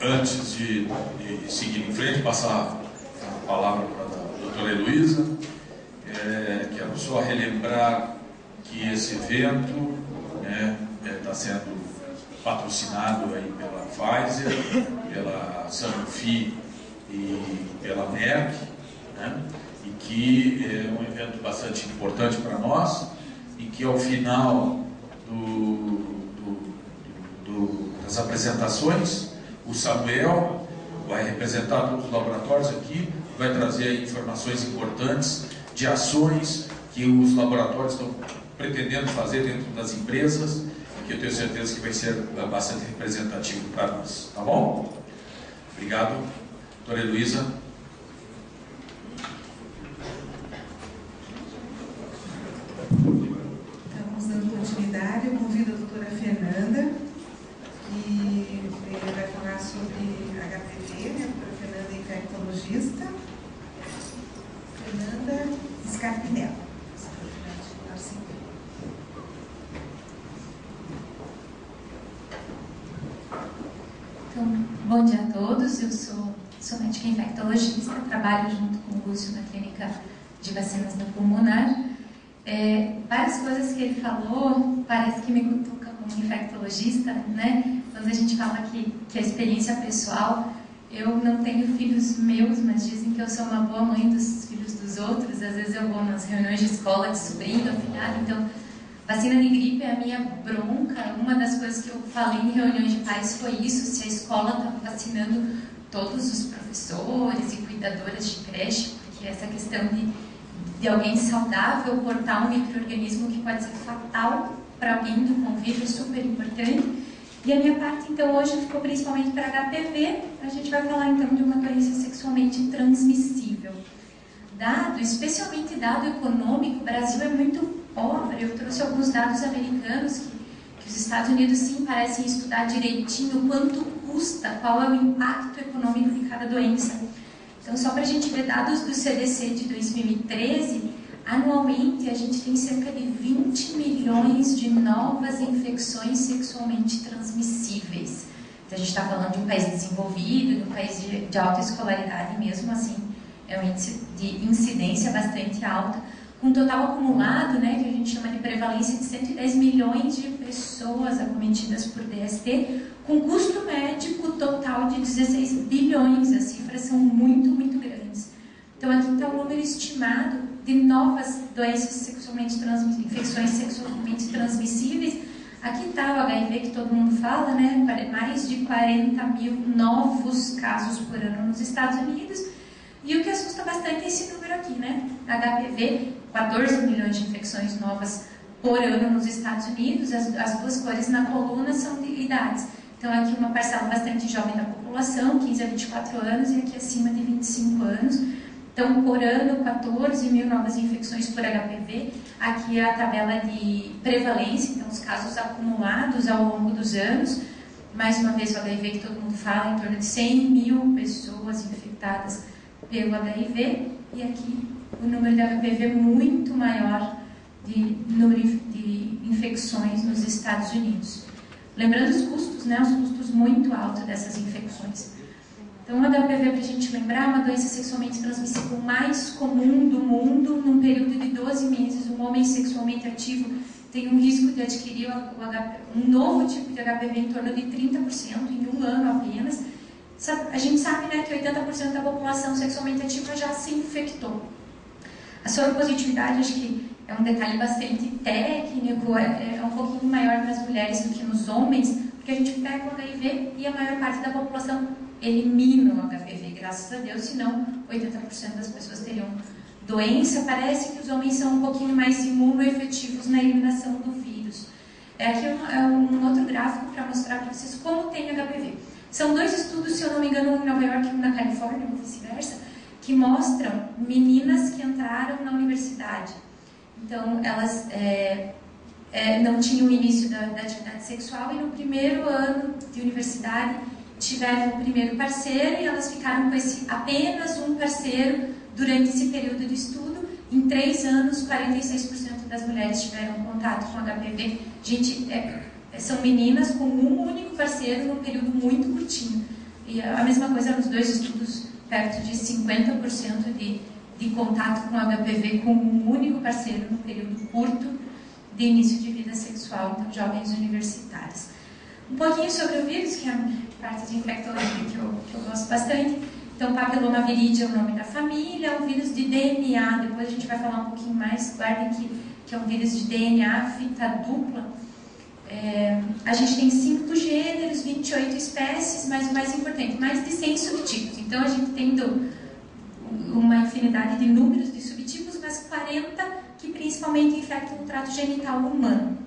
Antes de seguir em frente, passar a palavra para a doutora Heloísa, quero só relembrar que esse evento está sendo patrocinado aí pela Pfizer, pela Sanofi e pela Merck, né? E que é um evento bastante importante para nós, e que ao final das apresentações, o Samuel vai representar todos os laboratórios aqui, vai trazer informações importantes de ações que os laboratórios estão pretendendo fazer dentro das empresas, que eu tenho certeza que vai ser bastante representativo para nós. Tá bom? Obrigado. Doutora Heloísa. Estamos dando continuidade. Eu convido a doutora Fernanda, que vai falar sobre HPV, né? A doutora Fernanda é infectologista. Fernanda Scarpinello. Então, bom dia a todos. Eu sou médica infectologista, trabalho junto com o Lúcio na clínica de vacinas da Pulmonar. Várias coisas que ele falou parece que me cutuca como infectologista, né? Quando a gente fala que a experiência pessoal, eu não tenho filhos meus, mas dizem que eu sou uma boa mãe dos filhos dos outros. Às vezes eu vou nas reuniões de escola de sobrinho, afilhado, então vacina de gripe é a minha bronca. Uma das coisas que eu falei em reuniões de pais foi isso: se a escola está vacinando todos os professores e cuidadoras de creche, porque essa questão de alguém saudável portar um micro-organismo que pode ser fatal para alguém do convívio é super importante. E a minha parte, então, hoje ficou principalmente para HPV. A gente vai falar, então, de uma doença sexualmente transmissível. Especialmente dado econômico, o Brasil é muito pobre. Eu trouxe alguns dados americanos que os Estados Unidos, sim, parecem estudar direitinho quanto custa, qual é o impacto econômico de cada doença. Então, só para a gente ver dados do CDC de 2013, anualmente a gente tem cerca de 20 milhões de novas infecções sexualmente transmissíveis. Então, a gente está falando de um país desenvolvido, de um país de alta escolaridade, mesmo assim é um índice de incidência bastante alto, com um total acumulado, né, que a gente chama de prevalência de 110 milhões de pessoas acometidas por DST, com custo médico total de 16 bilhões. As cifras são muito, muito grandes. Então, aqui está o número estimado de novas doenças infecções sexualmente transmissíveis. Aqui está o HIV que todo mundo fala, né? Mais de 40 mil novos casos por ano nos Estados Unidos. E o que assusta bastante é esse número aqui, né? HPV, 14 milhões de infecções novas por ano nos Estados Unidos. As duas cores na coluna são de idades. Então, aqui uma parcela bastante jovem da população, 15 a 24 anos, e aqui acima de 25 anos. Então, por ano, 14 mil novas infecções por HPV. Aqui é a tabela de prevalência, então os casos acumulados ao longo dos anos. Mais uma vez, o HIV que todo mundo fala, em torno de 100 mil pessoas infectadas pelo HIV. E aqui o número de HPV muito maior de número de infecções nos Estados Unidos. Lembrando os custos, né? Os custos muito altos dessas infecções. Então, o HPV, para a gente lembrar, é uma doença sexualmente transmissível mais comum do mundo. Num período de 12 meses, um homem sexualmente ativo tem um risco de adquirir um novo tipo de HPV em torno de 30% em um ano apenas. A gente sabe, né, que 80% da população sexualmente ativa já se infectou. A soropositividade, acho que é um detalhe bastante técnico, é um pouquinho maior nas mulheres do que nos homens, porque a gente pega o HIV e a maior parte da população elimina o HPV, graças a Deus, senão 80% das pessoas teriam doença. Parece que os homens são um pouquinho mais imunoefetivos na eliminação do vírus. Aqui é um outro gráfico para mostrar para vocês como tem HPV. São dois estudos, se eu não me engano, um em Nova York e um na Califórnia, ou vice-versa, que mostram meninas que entraram na universidade. Então, elas não tinham o início da atividade sexual, e no primeiro ano de universidade tiveram o primeiro parceiro, e elas ficaram com apenas um parceiro durante esse período de estudo. Em 3 anos, 46% das mulheres tiveram contato com HPV. Gente, são meninas com um único parceiro num período muito curtinho. e a mesma coisa nos dois estudos, perto de 50% de contato com HPV com um único parceiro no período curto de início de vida sexual, então jovens universitários. Um pouquinho sobre o vírus, que é a parte de infectologia que eu gosto bastante. Então, papiloma viridis é o nome da família, é um vírus de DNA, depois a gente vai falar um pouquinho mais, guardem que é um vírus de DNA, fita dupla. A gente tem 5 gêneros, 28 espécies, mas o mais importante, mais de 100 subtipos. Então, a gente tem uma infinidade de números de subtipos, mas 40 que principalmente infectam o trato genital humano.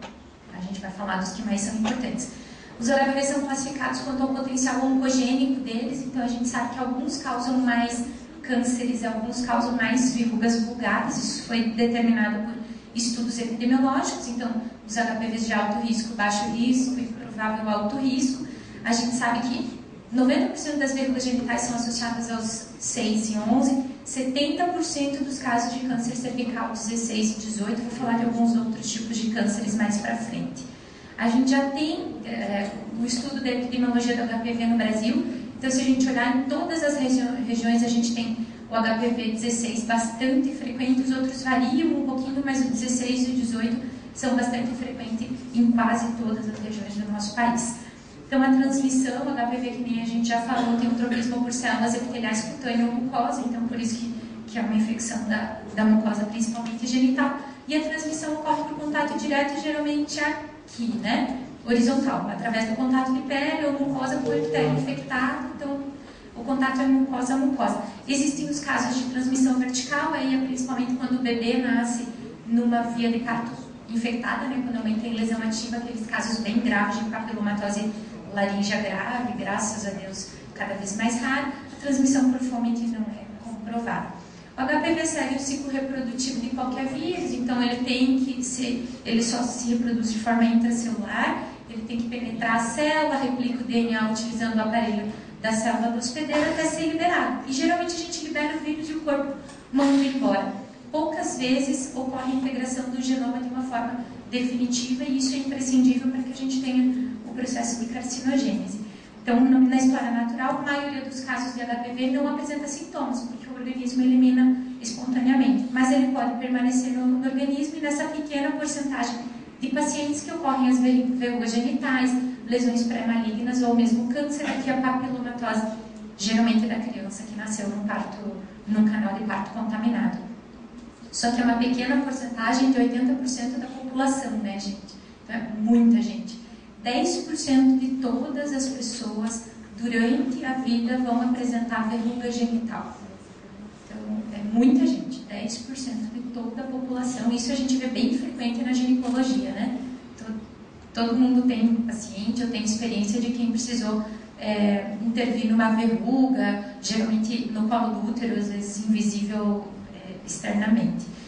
A gente vai falar dos que mais são importantes. Os HPV são classificados quanto ao potencial oncogênico deles, então a gente sabe que alguns causam mais cânceres, alguns causam mais verrugas vulgares, isso foi determinado por estudos epidemiológicos, então os HPVs de alto risco, baixo risco e provável alto risco. A gente sabe que 90% das verrugas genitais são associadas aos 6 e 11, 70% dos casos de câncer cervical 16 e 18, vou falar de alguns outros tipos de cânceres mais para frente. A gente já tem o estudo da epidemiologia do HPV no Brasil, então se a gente olhar em todas as regiões, a gente tem o HPV 16 bastante frequente, os outros variam um pouquinho, mas o 16 e o 18 são bastante frequentes em quase todas as regiões do nosso país. Então, a transmissão, o HPV, que nem a gente já falou, tem um tropismo por células epiteliais cutâneo ou mucosa, então por isso que é uma infecção da mucosa, principalmente genital, e a transmissão ocorre por contato direto, geralmente aqui, né? Horizontal, através do contato de pele ou mucosa com o epitélio infectado, então o contato é mucosa a mucosa. Existem os casos de transmissão vertical, aí é principalmente quando o bebê nasce numa via de parto infectada, né? Quando a mãe tem lesão ativa, aqueles casos bem graves de papilomatose laríngea grave, graças a Deus, cada vez mais raro. A transmissão por fome não é comprovada. O HPV segue o ciclo reprodutivo de qualquer vírus, então ele só se reproduz de forma intracelular, ele tem que penetrar a célula, replica o DNA utilizando o aparelho da célula do hospedeiro até ser liberado. E geralmente a gente libera o vírus e o corpo manda embora. Poucas vezes ocorre a integração do genoma de uma forma definitiva e isso é imprescindível para que a gente tenha o processo de carcinogênese. Então, na história natural, a maioria dos casos de HPV não apresenta sintomas, porque o organismo elimina espontaneamente, mas ele pode permanecer no organismo e nessa pequena porcentagem de pacientes que ocorrem as verrugas genitais, lesões pré-malignas ou mesmo câncer, aqui a papilomatose, geralmente da criança que nasceu num canal de parto contaminado. Só que é uma pequena porcentagem de 80% da população, né, gente? Então é muita gente. 10% de todas as pessoas durante a vida vão apresentar verruga genital. Então é muita gente, 10% de toda a população. Isso a gente vê bem frequente na ginecologia, né? Todo mundo tem paciente ou tem experiência de quem precisou intervir numa verruga, geralmente no colo do útero, às vezes invisível externamente.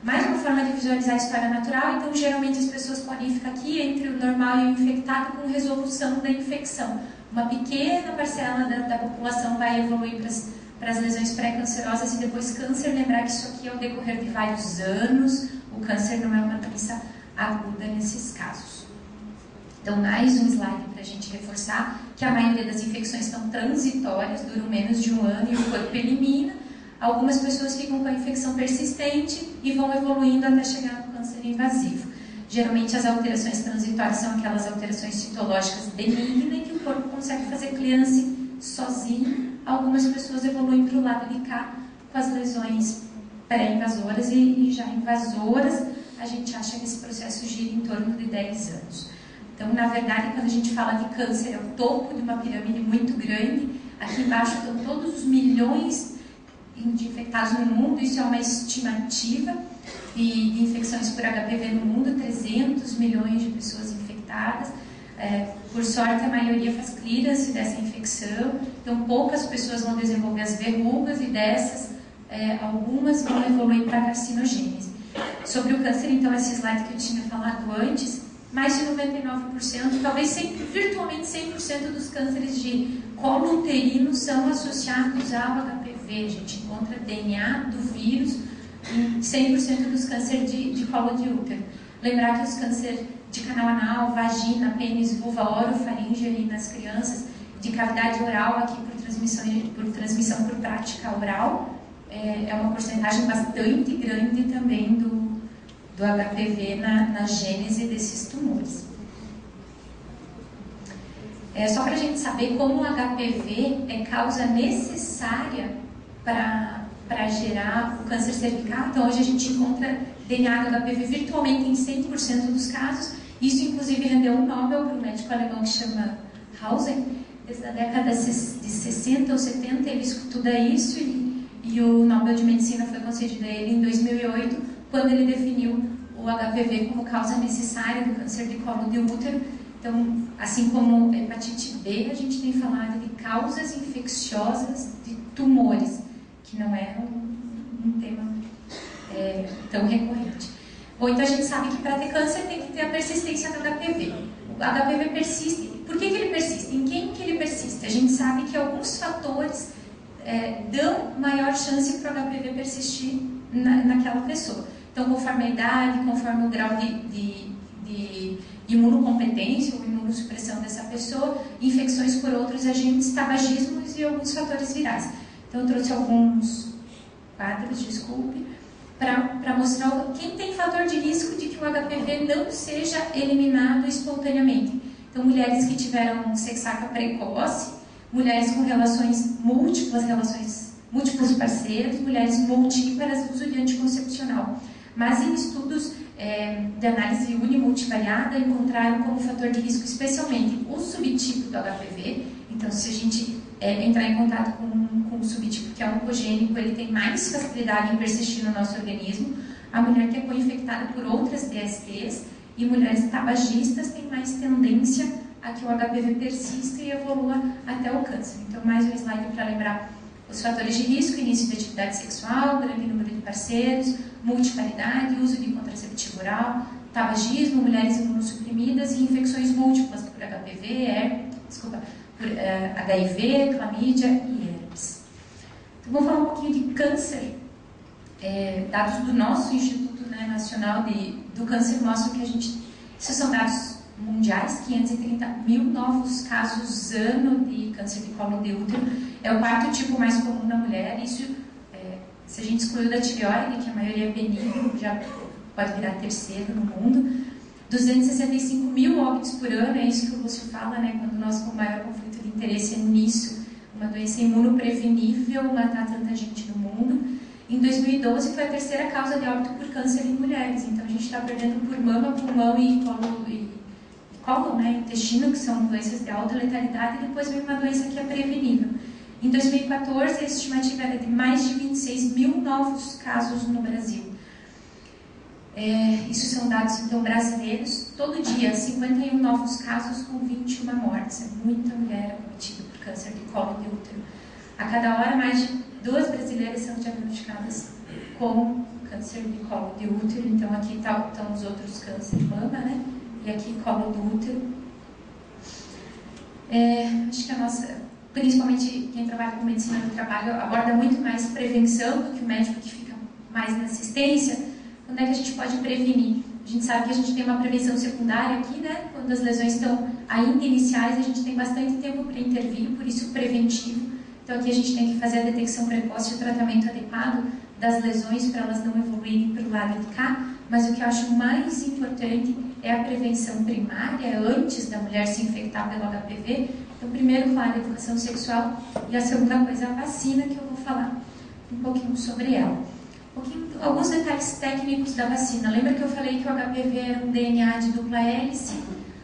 Mais uma forma de visualizar a história natural, então geralmente as pessoas podem ficar aqui entre o normal e o infectado com resolução da infecção. Uma pequena parcela da população vai evoluir para as lesões pré-cancerosas e depois câncer. Lembrar que isso aqui é o decorrer de vários anos, o câncer não é uma doença aguda nesses casos. Então, mais um slide para a gente reforçar que a maioria das infecções são transitórias, duram menos de um ano e o corpo elimina. Algumas pessoas ficam com a infecção persistente e vão evoluindo até chegar no câncer invasivo. Geralmente as alterações transitórias são aquelas alterações citológicas benignas que o corpo consegue fazer clearance sozinho. Algumas pessoas evoluem para o lado de cá com as lesões pré-invasoras e já invasoras. A gente acha que esse processo gira em torno de 10 anos. Então, na verdade, quando a gente fala de câncer, é o topo de uma pirâmide muito grande. Aqui embaixo estão todos os milhões de infectados no mundo, isso é uma estimativa de infecções por HPV no mundo, 300 milhões de pessoas infectadas. Por sorte, a maioria faz clearance dessa infecção, então poucas pessoas vão desenvolver as verrugas e dessas, algumas vão evoluir para a carcinogênese. Sobre o câncer, então, esse slide que eu tinha falado antes, mais de 99%, talvez virtualmente 100% dos cânceres de colo uterino são associados ao HPV. A gente encontra DNA do vírus em 100% dos cânceres de colo de útero. Lembrar que os cânceres de canal anal, vagina, pênis, vulva, orofaringe ali nas crianças, de cavidade oral aqui por transmissão por prática oral. É uma porcentagem bastante grande também do HPV na gênese desses tumores. Só para a gente saber como o HPV é causa necessária para gerar o câncer cervical. Então, hoje a gente encontra DNA do HPV virtualmente em 100% dos casos. Isso, inclusive, rendeu um Nobel para um médico alemão que chama Hausen. Desde a década de 60 ou 70 ele estuda isso e o Nobel de Medicina foi concedido a ele em 2008, quando ele definiu o HPV como causa necessária do câncer de colo de útero. Então, assim como hepatite B, a gente tem falado de causas infecciosas de tumores, que não é um tema tão recorrente. Bom, então a gente sabe que para ter câncer tem que ter a persistência do HPV. O HPV persiste. Por que ele persiste? Em quem que ele persiste? A gente sabe que alguns fatores dão maior chance para o HPV persistir naquela pessoa. Então, conforme a idade, conforme o grau de imunocompetência ou imunossupressão dessa pessoa, infecções por outros agentes, tabagismos e alguns fatores virais. Então, eu trouxe alguns quadros, desculpe, para mostrar quem tem fator de risco de que o HPV não seja eliminado espontaneamente. Então, mulheres que tiveram sexaca precoce, mulheres com múltiplos parceiros, mulheres multíparas, uso de anticoncepcional. Mas em estudos de análise unimultivariada encontraram como fator de risco especialmente o subtipo do HPV. Então, se a gente entrar em contato com o subtipo que é oncogênico, ele tem mais facilidade em persistir no nosso organismo. A mulher que é co-infectada por outras DSTs e mulheres tabagistas têm mais tendência a que o HPV persista e evolua até o câncer. Então, mais um slide para lembrar os fatores de risco: início de atividade sexual, grande número de parceiros, multiparidade, uso de contraceptivo oral, tabagismo, mulheres imunossuprimidas e infecções múltiplas por HPV, por HIV, clamídia e herpes. Então, vamos falar um pouquinho de câncer. Dados do nosso Instituto Nacional do Câncer mostram que esses são dados mundiais, 530 mil novos casos ano de câncer de colo de útero. É o quarto tipo mais comum na mulher. Isso, se a gente excluir da tireoide, que a maioria é benigno, já pode virar terceiro no mundo. 265 mil óbitos por ano, é isso que o Lúcio fala, né? Quando nós com maior conflito de interesse é nisso, uma doença imunoprevenível matar tanta gente no mundo. Em 2012 foi a terceira causa de óbito por câncer em mulheres. Então a gente está perdendo por mama, pulmão e colo, né? Intestino, que são doenças de alta letalidade, e depois vem uma doença que é prevenível. Em 2014 a estimativa era de mais de 26 mil novos casos no Brasil. Isso são dados então brasileiros. Todo dia 51 novos casos com 21 mortes. É muita mulher acometida por câncer de colo de útero. A cada hora mais de 2 brasileiras são diagnosticadas com câncer de colo de útero. Então aqui estão os outros cânceres de mama, né? E aqui colo do útero. Acho que a nossa, principalmente quem trabalha com medicina do trabalho, aborda muito mais prevenção do que o médico que fica mais na assistência. Quando é que a gente pode prevenir? A gente sabe que a gente tem uma prevenção secundária aqui, né? Quando as lesões estão ainda iniciais, a gente tem bastante tempo para intervir, por isso preventivo. Então aqui a gente tem que fazer a detecção precoce e o tratamento adequado das lesões para elas não evoluírem para o lado de cá. Mas o que eu acho mais importante é a prevenção primária, antes da mulher se infectar pelo HPV. Então, primeiro, claro, a educação sexual, e a segunda coisa, a vacina, que eu vou falar um pouquinho sobre ela. Alguns detalhes técnicos da vacina. Lembra que eu falei que o HPV era um DNA de dupla hélice?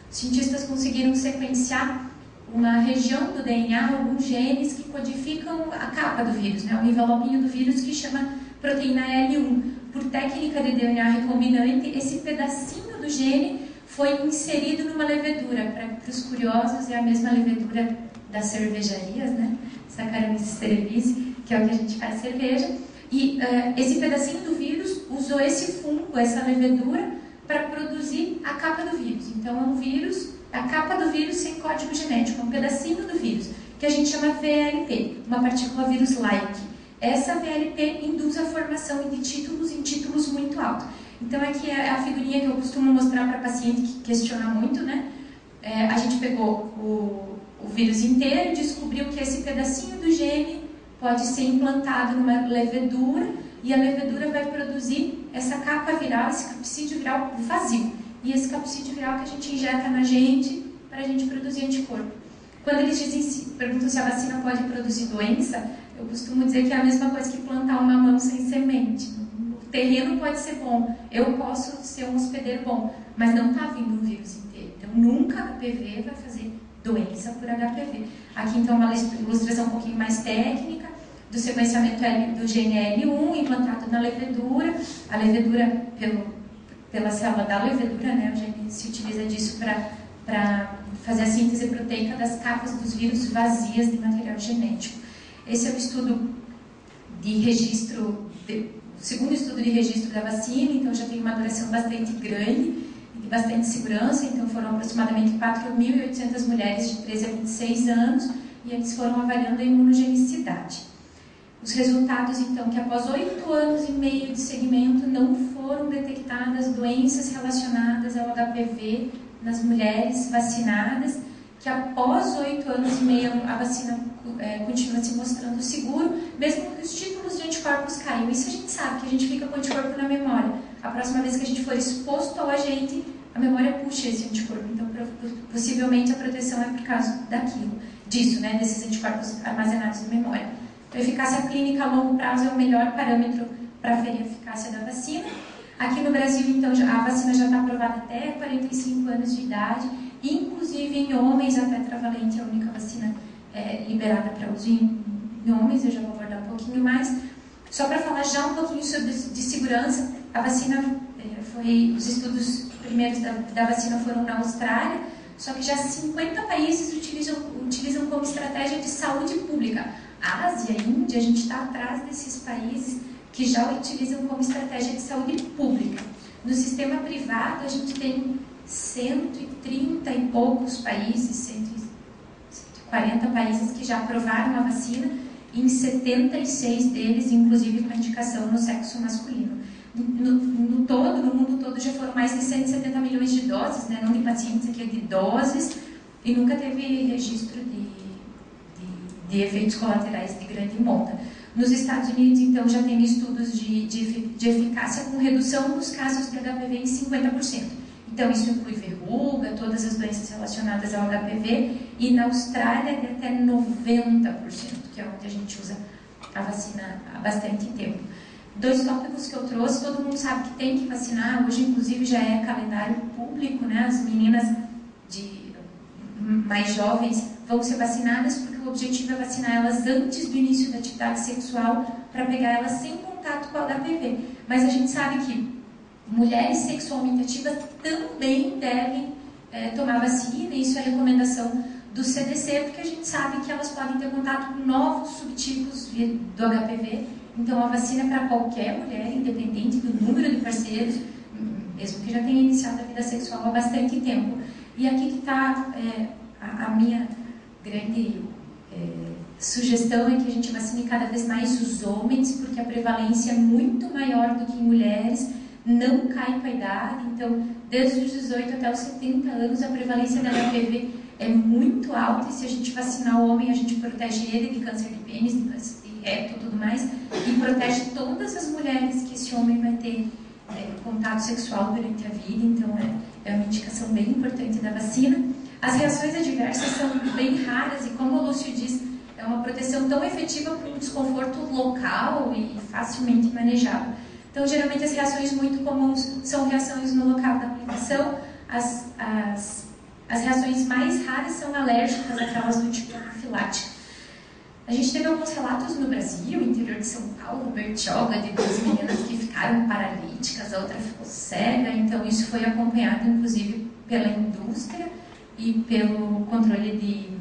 Os cientistas conseguiram sequenciar uma região do DNA, alguns genes que codificam a capa do vírus, né? O envelopinho do vírus que chama proteína L1. Por técnica de DNA recombinante, esse pedacinho do gene foi inserido numa levedura. Para os curiosos, é a mesma levedura das cervejarias, né? Saccharomyces cerevisiae, que é o que a gente faz cerveja. E esse pedacinho do vírus usou esse fungo, essa levedura, para produzir a capa do vírus. Então, é um vírus, a capa do vírus sem código genético, é um pedacinho do vírus, que a gente chama VLP, uma partícula vírus-like. Essa VLP induz a formação de títulos em títulos muito altos. Então, aqui é a figurinha que eu costumo mostrar para paciente que questiona muito, né? A gente pegou o vírus inteiro, descobriu que esse pedacinho do gene pode ser implantado numa levedura e a levedura vai produzir essa capa viral, esse capsídeo viral vazio. E esse capsídeo viral que a gente injeta na gente para a gente produzir anticorpo. Quando eles perguntam se a vacina pode produzir doença, eu costumo dizer que é a mesma coisa que plantar uma mamão sem semente. O terreno pode ser bom, eu posso ser um hospedeiro bom, mas não está vindo um vírus inteiro. Então, nunca HPV vai fazer doença por HPV. Aqui, então, uma ilustração um pouquinho mais técnica do sequenciamento do gene L1 implantado na levedura. A levedura, pela célula da levedura, né, o gene se utiliza disso para fazer a síntese proteica das capas dos vírus vazias de material genético. Esse é o estudo de registro, o segundo estudo de registro da vacina, então já tem uma duração bastante grande e de bastante segurança, então foram aproximadamente 4.800 mulheres de 13 a 26 anos e eles foram avaliando a imunogenicidade. Os resultados, então, que após 8 anos e meio de segmento não foram detectadas doenças relacionadas ao HPV nas mulheres vacinadas, que após 8 anos e meio a vacina continua se mostrando seguro, mesmo que os títulos de anticorpos caiam. Isso a gente sabe, que a gente fica com o anticorpo na memória. A próxima vez que a gente for exposto ao agente, a memória puxa esse anticorpo. Então, possivelmente a proteção é por causa disso, né, desses anticorpos armazenados na memória. A eficácia clínica a longo prazo é o melhor parâmetro para aferir a eficácia da vacina. Aqui no Brasil, então, a vacina já está aprovada até 45 anos de idade, inclusive em homens, a tetravalente é a única vacina liberada para uso em homens, eu já vou abordar um pouquinho mais. Só para falar já um pouquinho sobre de segurança, a vacina, os estudos primeiros da vacina foram na Austrália, só que já 50 países utilizam como estratégia de saúde pública. A Ásia, a Índia, a gente está atrás desses países que já utilizam como estratégia de saúde pública. No sistema privado, a gente tem 130 e poucos países, 140 países que já aprovaram a vacina, e em 76 deles, inclusive com indicação no sexo masculino. No mundo todo, já foram mais de 170 milhões de doses, né? Não de pacientes, aqui é de doses, e nunca teve registro de efeitos colaterais de grande monta. Nos Estados Unidos, então, já tem estudos de eficácia com redução dos casos de HPV em 50%. Então, isso inclui verruga, todas as doenças relacionadas ao HPV, e na Austrália de até 90%, que é onde a gente usa a vacina há bastante tempo. 2 tópicos que eu trouxe, todo mundo sabe que tem que vacinar, hoje inclusive já é calendário público, né? As meninas mais jovens vão ser vacinadas porque o objetivo é vacinar elas antes do início da atividade sexual para pegar elas sem contato com o HPV. Mas a gente sabe que mulheres sexualmente ativas também devem tomar vacina, e isso é a recomendação do CDC, porque a gente sabe que elas podem ter contato com novos subtipos do HPV. Então a vacina é para qualquer mulher, independente do número de parceiros, mesmo que já tenha iniciado a vida sexual há bastante tempo. E aqui que está a minha grande sugestão, é que a gente vacine cada vez mais os homens, porque a prevalência é muito maior do que em mulheres, não cai com a idade. Então, desde os 18 até os 70 anos, a prevalência da HPV é muito alta, e se a gente vacinar o homem, a gente protege ele de câncer de pênis, de câncer de reto e tudo mais, e protege todas as mulheres que esse homem vai ter contato sexual durante a vida. Então, é uma indicação bem importante da vacina. As reações adversas são bem raras, e como o Lúcio diz, é uma proteção tão efetiva para um desconforto local e facilmente manejável. Então, geralmente, as reações muito comuns são reações no local da aplicação. As reações mais raras são alérgicas, aquelas do tipo anafilática. A gente teve alguns relatos no Brasil, interior de São Paulo, Bertioga, de 2 meninas que ficaram paralíticas, a outra ficou cega. Então, isso foi acompanhado, inclusive, pela indústria e pelo controle de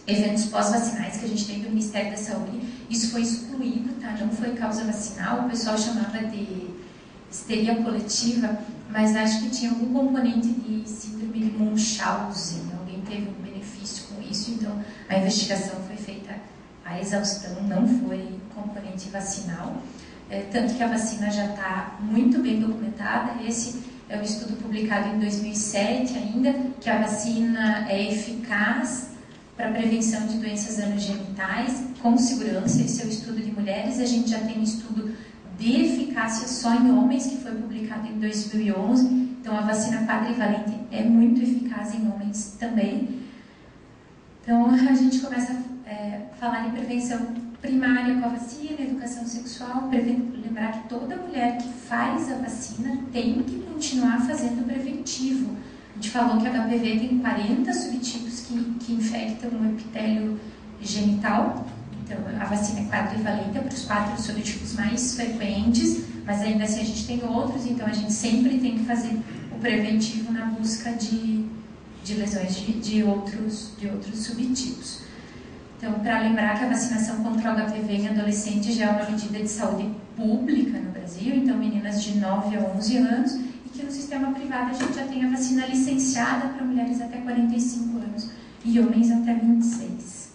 eventos pós-vacinais que a gente tem do Ministério da Saúde. Isso foi excluído, tá? Não foi causa vacinal, o pessoal chamava de histeria coletiva, mas acho que tinha algum componente de síndrome de Munchausen, alguém teve um benefício com isso, então a investigação foi feita à exaustão, não foi componente vacinal, tanto que a vacina já está muito bem documentada. Esse é um estudo publicado em 2007 ainda, que a vacina é eficaz para prevenção de doenças anogenitais, com segurança. Esse é o estudo de mulheres. A gente já tem um estudo de eficácia só em homens, que foi publicado em 2011. Então, a vacina quadrivalente é muito eficaz em homens também. Então, a gente começa a falar de prevenção primária com a vacina, educação sexual, lembrar que toda mulher que faz a vacina tem que continuar fazendo preventivo. A gente falou que a HPV tem 40 subtipos que infectam o epitélio genital. Então, a vacina é quadrivalente para os 4 subtipos mais frequentes, mas ainda assim a gente tem outros, então a gente sempre tem que fazer o preventivo na busca de lesões de outros subtipos. Então, para lembrar que a vacinação contra o HPV em adolescentes já é uma medida de saúde pública no Brasil, então meninas de 9 a 11 anos, e que no sistema privado a gente já tem a vacina licenciada para mulheres até 45 anos e homens até 26.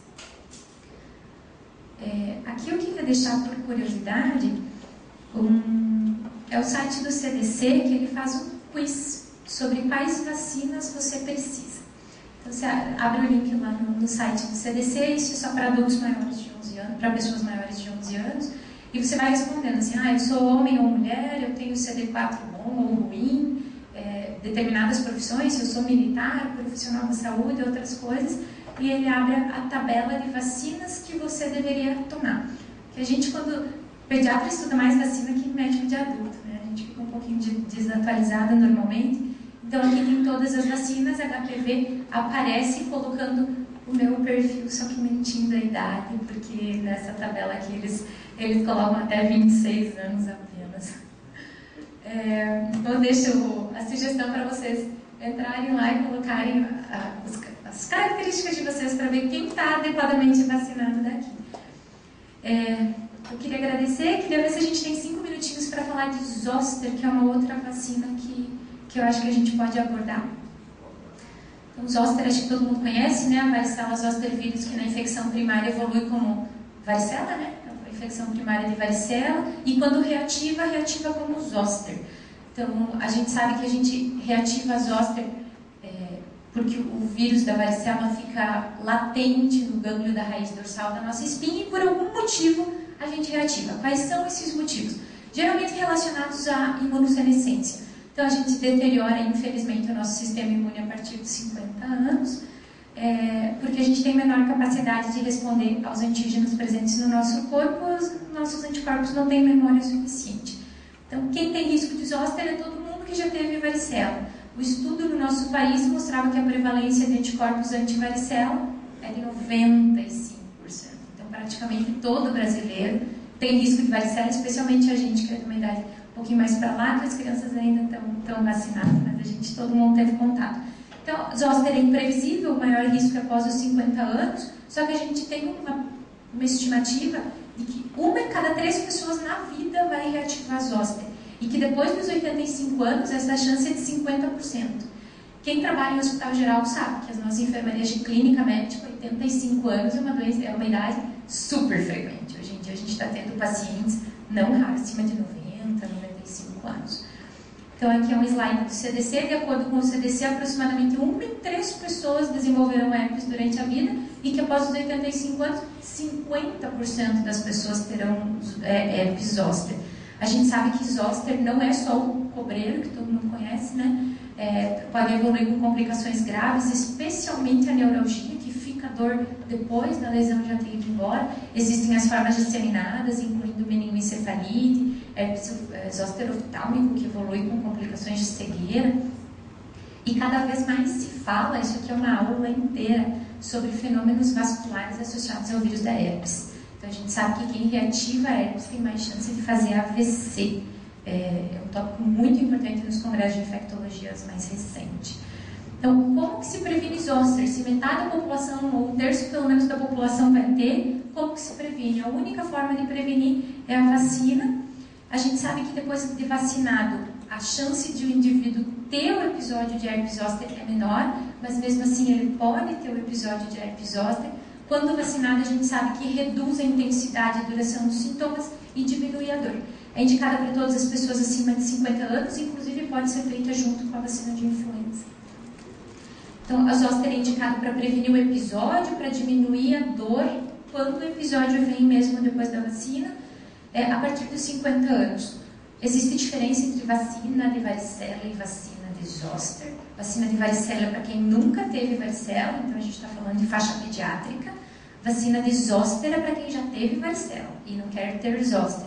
Aqui eu queria deixar por curiosidade, é o site do CDC, que ele faz um quiz sobre quais vacinas você precisa. Então você abre o link lá no site do CDC, isso é só para adultos maiores de 11 anos, para pessoas maiores de 11 anos, e você vai respondendo assim, eu sou homem ou mulher, eu tenho CD4 bom ou ruim, determinadas profissões, se eu sou militar, profissional da saúde, outras coisas, e ele abre a tabela de vacinas que você deveria tomar. Porque a gente, quando pediatra, estuda mais vacina que médico de adulto, né? A gente fica um pouquinho desatualizada normalmente. Então aqui tem todas as vacinas, HPV aparece colocando o meu perfil, só que mentindo a idade, porque nessa tabela aqui eles colocam até 26 anos apenas. Então deixo a sugestão para vocês entrarem lá e colocarem as características de vocês para ver quem está adequadamente vacinado daqui. Eu queria agradecer, queria ver se a gente tem 5 minutinhos para falar de Zoster, que é uma outra vacina que eu acho que a gente pode abordar. Então, Zoster, acho que todo mundo conhece, né? A varicela zoster vírus, que na infecção primária evolui como varicela, né? A infecção primária de varicela, e quando reativa como Zoster. Então, a gente sabe que a gente reativa a Zoster porque o vírus da varicela fica latente no gânglio da raiz dorsal da nossa espinha e por algum motivo a gente reativa. Quais são esses motivos? Geralmente relacionados à imunossenescência. Então a gente deteriora, infelizmente, o nosso sistema imune a partir de 50 anos, porque a gente tem menor capacidade de responder aos antígenos presentes no nosso corpo, os nossos anticorpos não têm memória suficiente. Então quem tem risco de Zoster é todo mundo que já teve varicela. O estudo no nosso país mostrava que a prevalência de anticorpos anti-varicela é de 95%. Então, praticamente todo brasileiro tem risco de varicela, especialmente a gente que é de uma idade um pouquinho mais para lá, que as crianças ainda estão vacinadas, mas todo mundo teve contato. Então, Zoster é imprevisível, o maior risco é após os 50 anos, só que a gente tem uma estimativa de que 1 em cada 3 pessoas na vida vai reativar Zoster. E que depois dos 85 anos, essa chance é de 50%. Quem trabalha em hospital geral sabe que as nossas enfermarias de clínica médica, 85 anos é uma idade super frequente. Hoje em dia a gente está tendo pacientes não raros, acima de 90, 95 anos. Então aqui é um slide do CDC. De acordo com o CDC, aproximadamente 1 em 3 pessoas desenvolverão herpes durante a vida e que após os 85 anos, 50% das pessoas terão herpes zoster. A gente sabe que Zoster não é só o cobreiro, que todo mundo conhece, né? Pode evoluir com complicações graves, especialmente a neuralgia, que fica a dor depois da lesão já ter ido embora. Existem as formas disseminadas, incluindo meningoencefalite, Zoster oftálmico, que evolui com complicações de cegueira. E cada vez mais se fala, isso aqui é uma aula inteira, sobre fenômenos vasculares associados ao vírus da herpes. Então, a gente sabe que quem reativa a herpes tem mais chance de fazer AVC. É um tópico muito importante nos congressos de infectologias mais recentes. Então, como que se previne Zoster? Se metade da população, ou 1/3 pelo menos da população vai ter, como que se previne? A única forma de prevenir é a vacina. A gente sabe que depois de vacinado, a chance de o indivíduo ter o episódio de herpes zoster é menor, mas mesmo assim ele pode ter o episódio de herpes zoster. Quando vacinado, a gente sabe que reduz a intensidade e duração dos sintomas e diminui a dor. É indicada para todas as pessoas acima de 50 anos, inclusive pode ser feita junto com a vacina de influenza. Então, a zoster é indicado para prevenir o episódio, para diminuir a dor quando o episódio vem mesmo depois da vacina, a partir dos 50 anos. Existe diferença entre vacina de varicela e vacina de zoster. Vacina de varicela para quem nunca teve varicela, então a gente está falando de faixa pediátrica. Vacina de zoster é para quem já teve varicela e não quer ter zoster.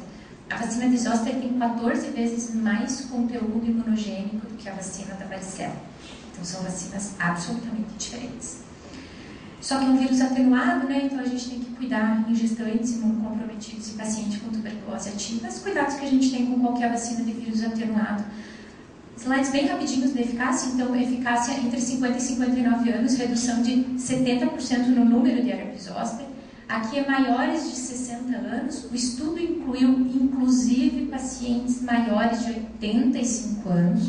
A vacina de zoster tem 14 vezes mais conteúdo imunogênico do que a vacina da varicela. Então são vacinas absolutamente diferentes. Só que é um vírus atenuado, né? Então a gente tem que cuidar em gestantes imunocomprometidos e pacientes com tuberculose ativa. Os cuidados que a gente tem com qualquer vacina de vírus atenuado. Slides bem rapidinhos de eficácia. Então, eficácia entre 50 e 59 anos, redução de 70% no número de herpes zoster. Aqui é maiores de 60 anos. O estudo incluiu, inclusive, pacientes maiores de 85 anos.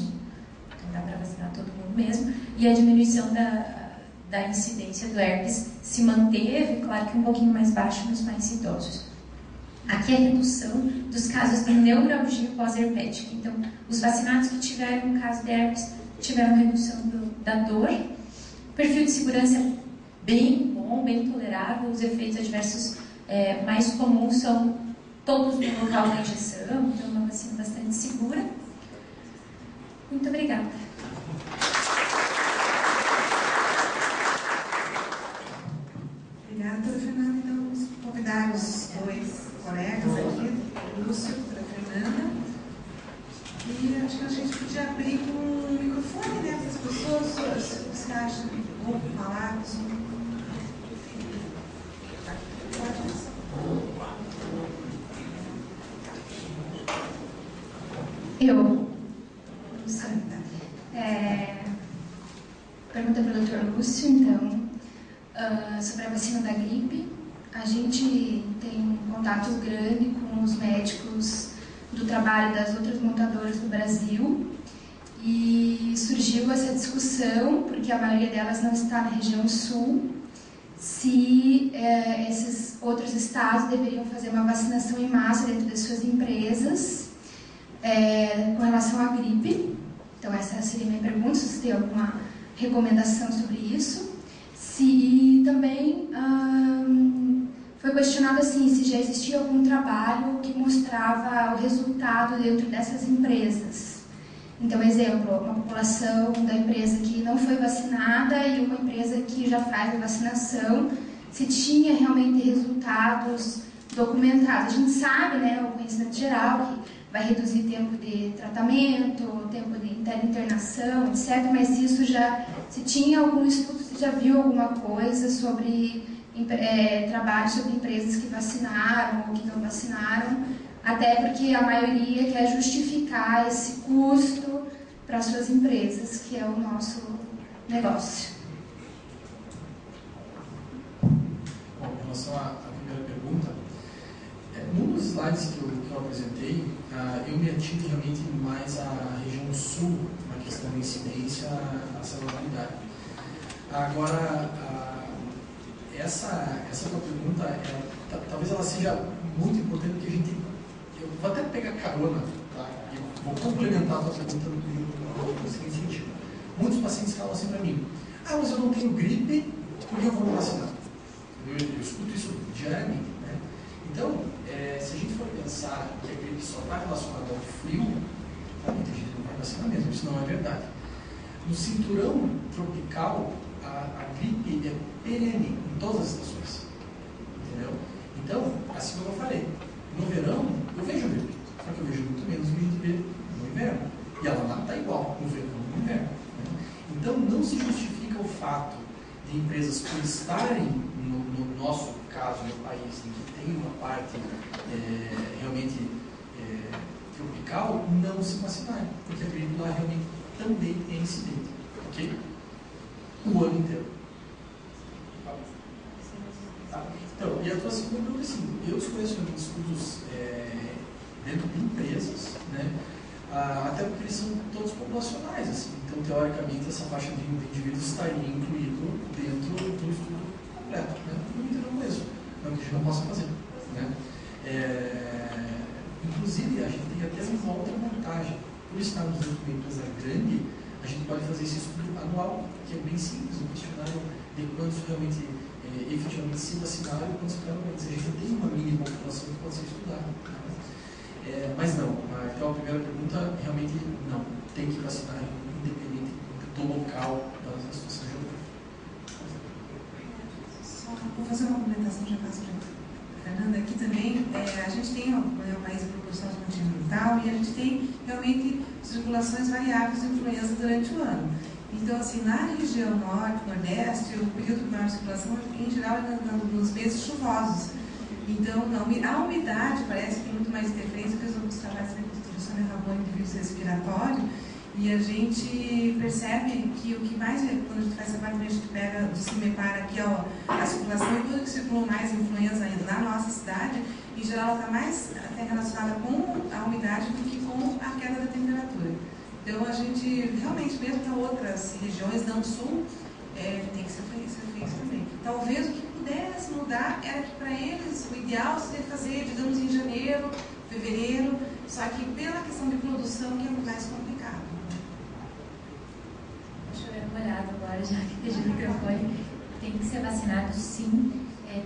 Então, dá para vacinar todo mundo mesmo. E a diminuição da incidência do herpes se manteve, claro que um pouquinho mais baixo nos mais idosos. Aqui é a redução dos casos de neuralgia pós-herpética. Então, os vacinados que tiveram um caso de herpes tiveram redução da dor. Perfil de segurança bem bom, bem tolerável. Os efeitos adversos mais comuns são todos no local da injeção. Então, é uma vacina bastante segura. Muito obrigada. Obrigada, doutora Fernanda. Então, vamos convidar os dois colegas aqui, o Lúcio e a doutora Fernanda. E acho que a gente podia abrir com o microfone, né, para as pessoas, se você acha bom falar. Pergunta para o Dr. Lúcio, então, sobre a vacina da gripe. A gente tem um contato grande com os médicos do trabalho das outras montadoras do Brasil e surgiu essa discussão, porque a maioria delas não está na região sul, se esses outros estados deveriam fazer uma vacinação em massa dentro das suas empresas com relação à gripe. Então essa seria a minha pergunta, se você tem alguma recomendação sobre isso. E também foi questionado assim, se já existia algum trabalho que mostrava o resultado dentro dessas empresas. Então, exemplo, uma população da empresa que não foi vacinada e uma empresa que já faz a vacinação, se tinha realmente resultados documentados. A gente sabe, né, o conhecimento geral, que vai reduzir tempo de tratamento, tempo de internação, etc. Mas isso já, se tinha algum estudo, se já viu alguma coisa sobre trabalho sobre empresas que vacinaram ou que não vacinaram, até porque a maioria quer justificar esse custo para suas empresas, que é o nosso negócio. Bom, em relação à primeira pergunta, num dos slides que eu apresentei, eu me ative realmente mais à região sul, na questão da incidência, à celularidade. Agora, essa tua pergunta, talvez ela seja muito importante, porque a gente... Eu vou até pegar carona, tá? Eu vou complementar a tua pergunta no seguinte sentido. Muitos pacientes falam assim para mim: mas eu não tenho gripe, por que eu vou me vacinar? Eu escuto isso diariamente, né? Então, se a gente for pensar que a gripe só está relacionada ao frio, muita gente não vai vacinar mesmo, isso não é verdade. No cinturão tropical, a gripe é perene em todas as estações, entendeu? Então, assim como eu falei, no verão eu vejo gripe, só que eu vejo muito menos do que a gente vê no inverno, e ela mata igual no verão e no inverno, né? Então, não se justifica o fato de empresas, por estarem no nosso caso, no país, em que tem uma parte realmente tropical, não se vacinarem, porque a gripe lá realmente também é incidente, ok? O ano inteiro. Tá? Então, e a tua segunda pergunta é assim, eu desconheço estudos dentro de empresas, né? Até porque eles são todos populacionais, assim. Então, teoricamente, essa faixa de indivíduos estaria incluído dentro do estudo completo, né? Não mesmo, não que a gente não possa fazer, né? Inclusive, a gente tem até uma outra vantagem. Por estarmos dentro de uma empresa grande, a gente pode fazer esse estudo anual. que é bem simples, um questionário de quantos realmente efetivamente se vacinaram e quantos ficaram doentes. A gente tem uma mini população que pode ser estudada. Mas não, então a primeira pergunta, realmente não, tem que vacinar independente do local da situação geográfica. Só vou fazer uma complementação, já passo para a Fernanda. Aqui também, a gente tem um país de proporção continental e a gente tem realmente circulações variáveis de influenza durante o ano. Então, assim, na região norte, nordeste, o período de maior circulação, em geral, é nos meses chuvosos. Então, a umidade parece que tem muito mais interferência, porque os trabalhos de distribuição de rabone de vírus respiratório, e a gente percebe que o que mais, quando a gente faz essa parte, a gente pega do CIMEPAR aqui, ó, a circulação e tudo que circulou mais influenza ainda na nossa cidade, em geral, ela está mais até relacionada com a umidade do que com a queda da temperatura. Então, a gente, realmente, mesmo para outras regiões, não sul, tem que ser feito também. Talvez o que pudesse mudar era que, para eles, o ideal seria fazer, digamos, em janeiro, fevereiro, só que pela questão de produção que é mais complicado. Deixa eu ver uma olhada agora, já que esteja no microfone. Tem que ser vacinado, sim.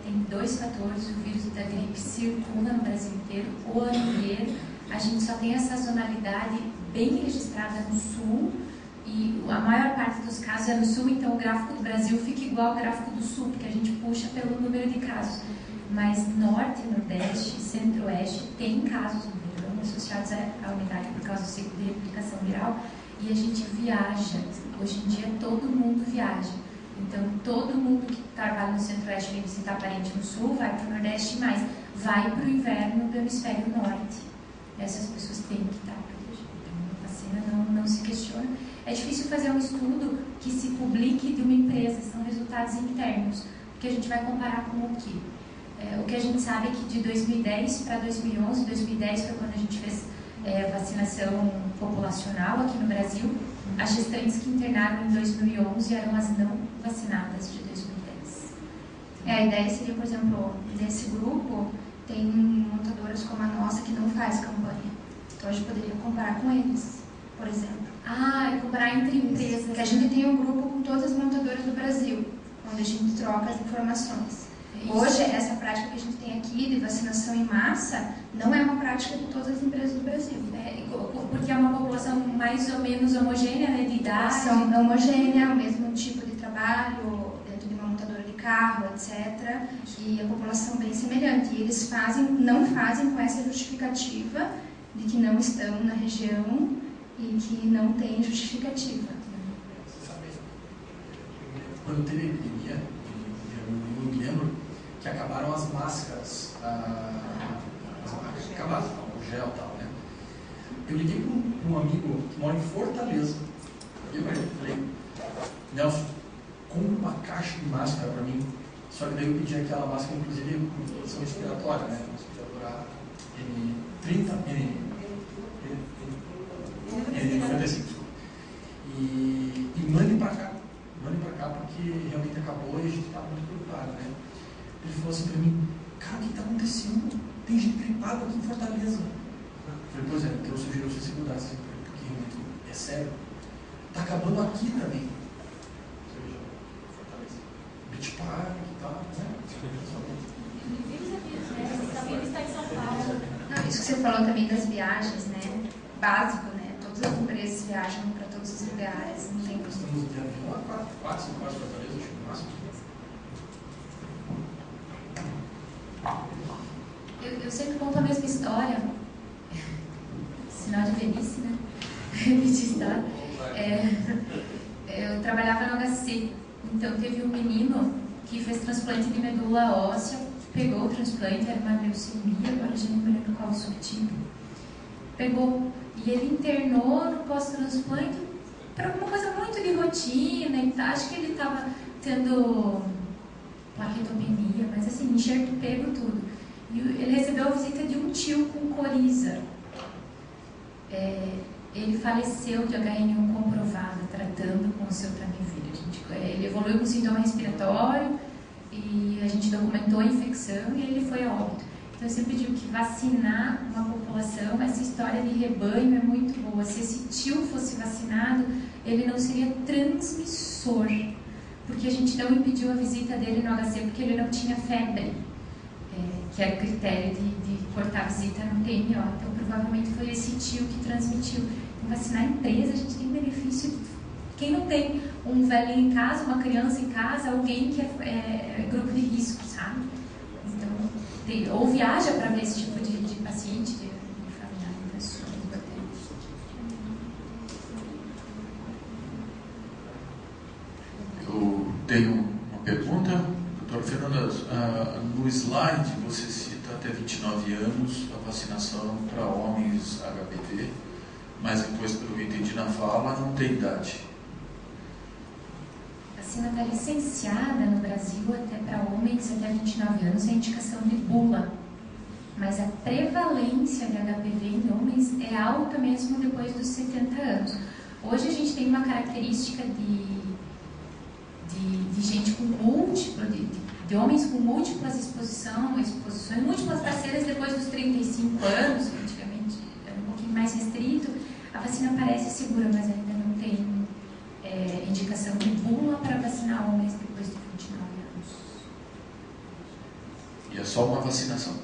Tem dois fatores. O vírus da gripe circula no Brasil inteiro, o ano inteiro. A gente só tem a sazonalidade bem registrada no sul, e a maior parte dos casos é no sul, então o gráfico do Brasil fica igual ao gráfico do sul, porque a gente puxa pelo número de casos. Mas norte, nordeste, centro-oeste tem casos no verão associados à umidade por causa do ciclo de replicação viral, e a gente viaja. Hoje em dia todo mundo viaja. Então todo mundo que trabalha no centro-oeste vem visitar parente no sul, vai para o nordeste, mas vai para o inverno do hemisfério norte. Essas pessoas têm que estar protegidas. Então, a vacina não se questiona. É difícil fazer um estudo que se publique de uma empresa, são resultados internos, porque a gente vai comparar com o quê? O que a gente sabe é que de 2010 para 2011, 2010 foi quando a gente fez vacinação populacional aqui no Brasil, as gestantes que internaram em 2011 eram as não vacinadas de 2010. A ideia seria, por exemplo, nesse grupo, tem montadoras como a nossa que não faz campanha. Então a gente poderia comparar com eles, por exemplo. Comparar entre empresas. Que a gente tem um grupo com todas as montadoras do Brasil, onde a gente troca as informações. Hoje, essa prática que a gente tem aqui de vacinação em massa não é uma prática de todas as empresas do Brasil. Porque é uma população mais ou menos homogênea, né, de idade. São homogênea, o mesmo tipo de trabalho, dentro de uma montadora de carro, etc. E a população bem semelhante. E eles não fazem com essa justificativa de que não estão na região e que não tem justificativa. Você sabe, quando teve a epidemia, eu me lembro que acabaram as máscaras, acabaram o gel e tal, né? Eu liguei para um amigo que mora em Fortaleza. Eu falei, Nelson, compra uma caixa de máscara para mim. Só que daí eu pedi aquela máscara, inclusive, com produção respiratória, né? Respiradora N95. E mande para cá, porque realmente acabou e a gente estava muito preocupado, né? Ele falou assim para mim, cara, o que está acontecendo? Tem gente gripada aqui em Fortaleza. Eu falei, pois é, então eu sugiro você se mudar, porque realmente é sério. Está acabando aqui também. Ou seja, Fortaleza. Beach Park e tal, né? Também está em São Paulo. Não, isso que você falou também das viagens, né? Básico, né? Todas as empresas viajam para todos os lugares, não tem Nós estamos de avião a 4, 5 horas para Fortaleza, acho que no máximo. Eu sempre conto a mesma história, sinal de velhice, né? Repetir história. Eu trabalhava no HC, então teve um menino que fez transplante de medula óssea, pegou o transplante, era uma leucemia, agora já não me lembro qual o subtipo. Pegou, e ele internou no pós-transplante para alguma coisa muito de rotina, e acho que ele estava tendo plaquetopenia, mas assim, enxerto pego tudo. E ele recebeu a visita de um tio com coriza. Ele faleceu de HN1 comprovada, tratando com o seu Tamiflu. Ele evoluiu com sintoma respiratório e a gente documentou a infecção e ele foi a óbito. Então eu sempre digo que vacinar uma população, essa história de rebanho é muito boa. Se esse tio fosse vacinado, ele não seria transmissor, porque a gente não impediu a visita dele no HC porque ele não tinha febre, que era o critério de cortar a visita no TMO. Então, provavelmente foi esse tio que transmitiu. Então, vacinar a empresa, a gente tem benefício de quem não tem um velhinho em casa, uma criança em casa, alguém que é grupo de risco, sabe? Então, ou viaja para ver esse tipo de paciente, de familiar, então isso é importante. Eu tenho uma pergunta, doutora Fernanda. No slide você cita até 29 anos a vacinação para homens HPV, mas depois, pelo que eu entendi na fala, não tem idade. A vacina está licenciada no Brasil até para homens até 29 anos, é indicação de bula. Mas a prevalência de HPV em homens é alta mesmo depois dos 70 anos. Hoje a gente tem uma característica de gente com múltiplo, de homens com múltiplas exposições, múltiplas parceiras depois dos 35 anos, que antigamente era um pouquinho mais restrito. A vacina parece segura, mas ainda não tem indicação de bula para vacinar homens depois de 29 anos. E é só uma vacinação?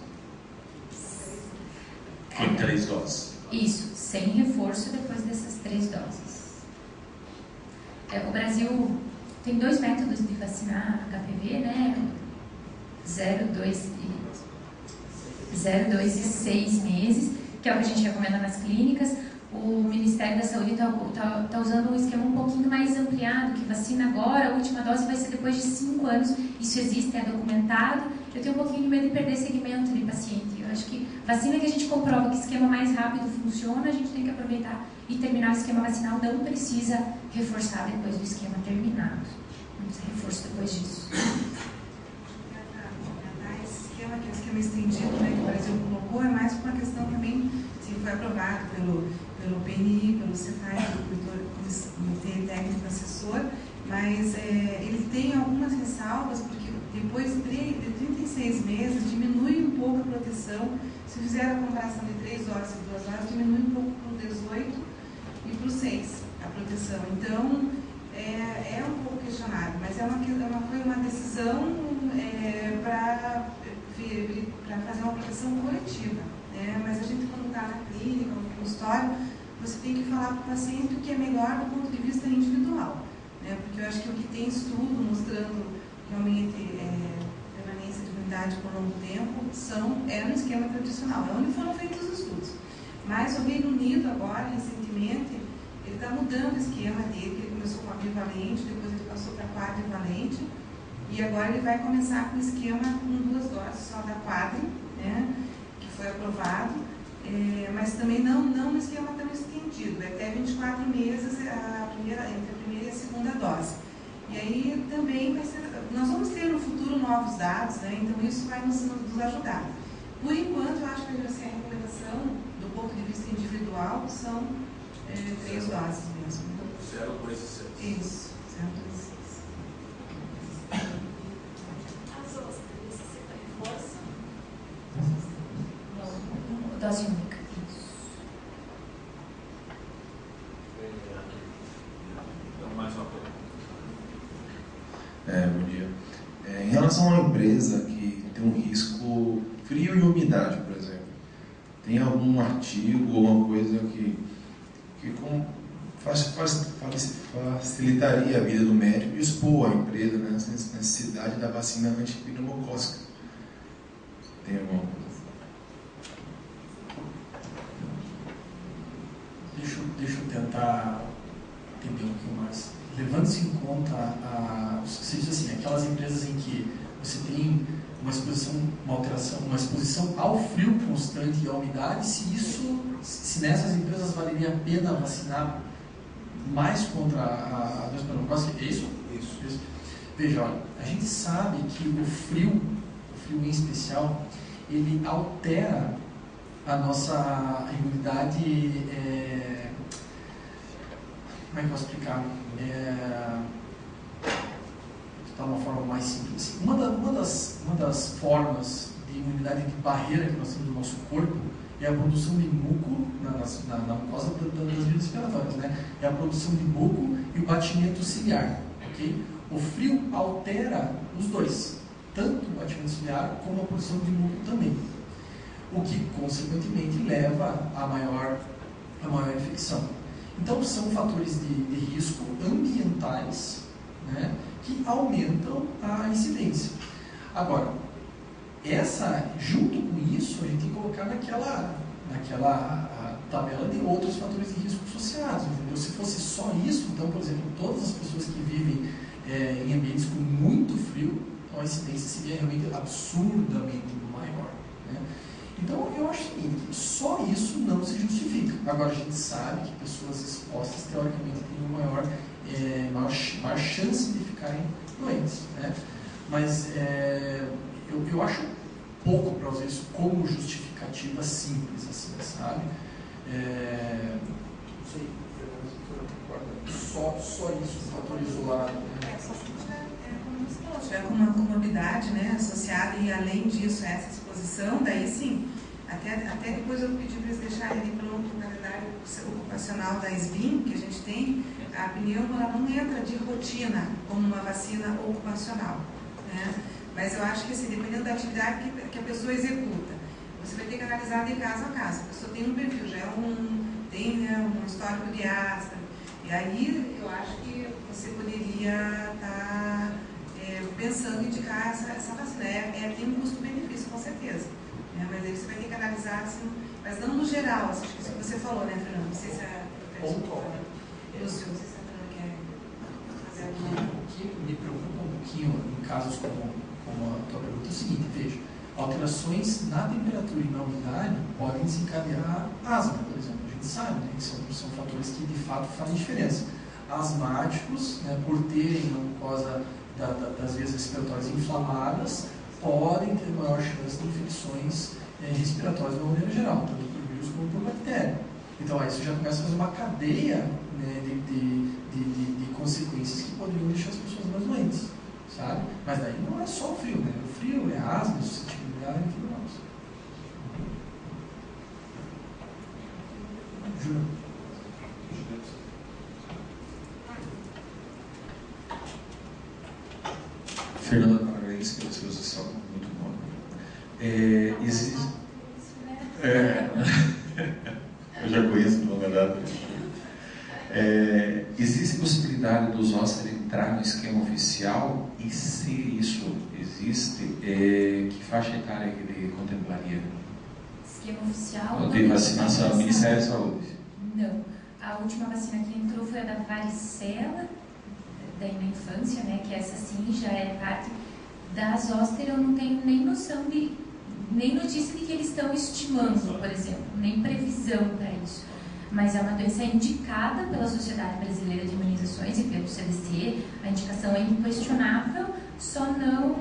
Com 3 doses? Isso, sem reforço depois dessas 3 doses. O Brasil tem 2 métodos de vacinar HPV, né? 0, 2 e 6 meses, que é o que a gente recomenda nas clínicas. O Ministério da Saúde está usando um esquema um pouquinho mais ampliado, que vacina agora, a última dose vai ser depois de 5 anos. Isso existe, é documentado. Eu tenho um pouquinho de medo de perder segmento de paciente. Eu acho que vacina que a gente comprova que o esquema mais rápido funciona, a gente tem que aproveitar e terminar o esquema vacinal. Não precisa reforçar depois do esquema terminado. Não precisa reforço depois disso. Esse esquema, que é o esquema estendido, né, que o Brasil colocou, é mais por uma questão também, se foi aprovado pelo PNI, pelo CETAI, pelo Comitê Técnico Assessor, mas ele tem algumas ressalvas, porque depois de 36 meses diminui um pouco a proteção. Se fizer a comparação de 3 horas e 2 horas, diminui um pouco para o 18 e para o 6 a proteção. Então, é um pouco questionado, mas foi uma decisão para fazer uma proteção coletiva, né? Mas a gente, quando está na clínica, no consultório, você tem que falar para o paciente o que é melhor do ponto de vista individual, né? Porque eu acho que o que tem estudo mostrando realmente permanência de imunidade por longo tempo é no esquema tradicional, é onde foram feitos os estudos. Mas o Reino Unido agora, recentemente, ele está mudando o esquema dele. Ele começou com a bivalente, depois ele passou para a quadrivalente, e agora ele vai começar com o esquema com 2 doses só da quadri, né, que foi aprovado, mas também não no esquema tão estendido, é até 24 meses entre a primeira e a segunda dose. E aí também nós vamos ter no futuro novos dados, né, então isso vai nos ajudar. Por enquanto, eu acho que a recomendação, do ponto de vista individual, são 3 doses mesmo. 0, 2 e 6. Isso, 0, 2 e 6. As outras necessitam reforço? Não, dose única. Isso. Então, mais uma pergunta. Bom dia. Em relação a uma empresa que tem um risco frio e umidade, por exemplo, tem algum artigo ou alguma coisa que facilitaria a vida do médico e expor a empresa, né, nessa necessidade da vacina antipneumocócica? Tem alguma coisa? Deixa eu tentar entender um pouquinho mais. Levando-se em conta, você diz assim, aquelas empresas em que você tem uma exposição ao frio constante e à umidade, se nessas empresas valeria a pena vacinar mais contra a doença pneumocócica, é isso? Isso. Veja, olha, a gente sabe que o frio em especial, ele altera a nossa imunidade, como é que eu posso explicar? De uma forma mais simples. Uma das formas de imunidade de barreira que nós temos no nosso corpo é a produção de muco na mucosa das vias respiratórias, né? É a produção de muco e o batimento ciliar. Okay? O frio altera os dois, tanto o batimento ciliar como a posição de núcleo também, o que consequentemente leva a maior infecção. Então são fatores de risco ambientais, né, que aumentam a incidência. Agora, junto com isso, a gente tem que colocar naquela tabela de outros fatores de risco associados, entendeu? Se fosse só isso, então, por exemplo, todas as pessoas que vivem em ambientes com muito frio, então a incidência seria realmente absurdamente maior, né? Então, eu acho o seguinte, que só isso não se justifica. Agora, a gente sabe que pessoas expostas, teoricamente, têm maior chance de ficarem doentes, né? Mas eu acho pouco para usar isso como justificativa simples, assim, sabe? Não sei, só isso, um fator isolado. Só se tiver com uma comorbidade, né, associada, e além disso, essa exposição, daí sim, até depois eu pedi para eles deixarem ali pronto o calendário ocupacional da SBIM, que a gente tem, a pneumo ela não entra de rotina como uma vacina ocupacional, né? Mas eu acho que, assim, dependendo da atividade que a pessoa executa, você vai ter que analisar de caso a caso. A pessoa tem um perfil, tem, né, um histórico de asma, e aí eu acho que você poderia estar pensando em indicar essa vacina. Tem um custo-benefício, com certeza, né? Mas aí você vai ter que analisar, assim, mas não no geral, assim, acho que isso que você falou, né, Fernando? Não sei se Lúcio, não sei se a Fernanda quer fazer alguma... O que me preocupa um pouquinho em casos como a tua pergunta é o seguinte, veja, alterações na temperatura e na umidade podem desencadear asma, por exemplo. A gente sabe, né, que são fatores que de fato fazem diferença. Asmáticos, né, por terem uma mucosa das vias respiratórias inflamadas, podem ter maior chance de infecções respiratórias de uma maneira geral, tanto por vírus como por bactéria. Então aí você já começa a fazer uma cadeia, né, de consequências que poderiam deixar as pessoas mais doentes, sabe? Mas daí não é só o frio, né? O frio é asma, suscetibilidade e tudo mais. Júlio. Fernanda, parabéns pela sua exposição, muito boa. Eu já conheço de longa data. Existe possibilidade do zoster entrar no esquema oficial? E se isso existe, que faixa etária que ele contemplaria? Esquema oficial? Não tem vacinação, Ministério da Saúde? Não. A última vacina que entrou foi a da varicela, daí na infância, né? Que essa sim já é parte da zoster. Eu não tenho nem noção nem notícia de que eles estão estimando, por exemplo, nem previsão para isso. Mas é uma doença indicada pela Sociedade Brasileira de Imunizações e pelo CDC. A indicação é inquestionável, só não